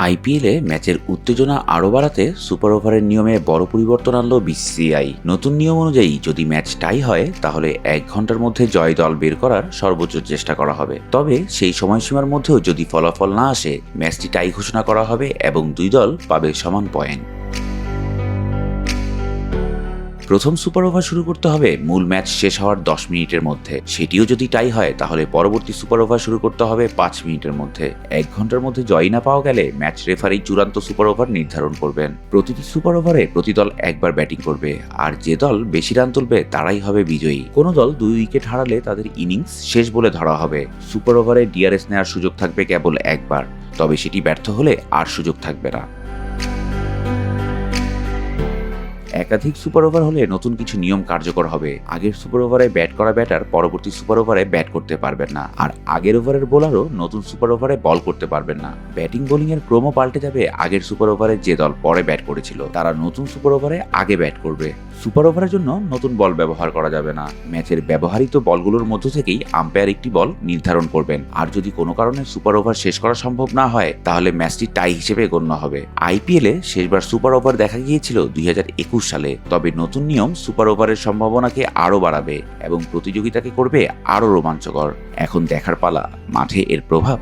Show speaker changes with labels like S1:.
S1: আইপিএলে ম্যাচের উত্তেজনা আরও বাড়াতে সুপার ওভারের নিয়মে বড় পরিবর্তন আনলো বিসিসিআই। নতুন নিয়ম অনুযায়ী যদি ম্যাচ টাই হয় তাহলে 1 ঘন্টার মধ্যে জয় দল বের করার সর্বোচ্চ চেষ্টা করা হবে। তবে সেই সময়সীমার মধ্যেও যদি ফলাফল না আসে ম্যাচটি টাই ঘোষণা করা হবে এবং 2 দল পাবে সমান পয়েন্ট। প্রথম সুপার ওভার শুরু করতে হবে মূল ম্যাচ শেষ হওয়ার 10 মিনিটের মধ্যে। সেটিও যদি টাই হয় তাহলে পরবর্তী সুপার ওভার শুরু করতে হবে 5 মিনিটের মধ্যে। 1 ঘন্টার মধ্যে জয় না পাওয়া গেলে ম্যাচ রেফারি চূড়ান্ত সুপার ওভার নির্ধারণ করবেন। প্রতিটি সুপার ওভারে প্রতি দল একবার ব্যাটিং করবে, আর যে দল বেশি রান তুলবে তারাই হবে বিজয়ী। কোনো দল 2 উইকেট হারালে তাদের ইনিংস শেষ বলে ধরা হবে। সুপার ওভারে ডিআরএস নেওয়ার সুযোগ থাকবে কেবল একবার, তবে সেটি ব্যর্থ হলে আর সুযোগ থাকবে না। একাধিক সুপার ওভার হলে নতুন কিছু নিয়ম কার্যকর হবে। আগের সুপার ওভারে ব্যাট করা ব্যাটার পরবর্তী সুপার ওভারে ব্যাট করতে পারবেন না, আর আগের ওভারের বোলারও নতুন সুপার ওভারে বল করতে পারবেন না। ব্যাটিং বোলিং এর ক্রমও পাল্টে যাবে। আগের সুপার ওভারে যে দল পরে ব্যাট করেছিল তারা নতুন সুপার ওভারে আগে ব্যাট করবে। সুপার ওভারের জন্য নতুন বল ব্যবহার করা যাবে না। ম্যাচের ব্যবহৃত বলগুলোর মধ্য থেকেই আম্পায়ার একটি বল নির্ধারণ করবেন, আর যদি কোনো কারণে সুপার ওভার শেষ করা সম্ভব না হয় তাহলে ম্যাচটি টাই হিসেবে গণ্য হবে। আইপিএলে শেষবার সুপার ওভার দেখা গিয়েছিল 2021 সালে। তবে নতুন নিয়ম সুপার ওভারের সম্ভাবনাকে আরও বাড়াবে এবং প্রতিযোগিতাকে করবে আরও রোমাঞ্চকর। এখন দেখার পালা মাঠে এর প্রভাব।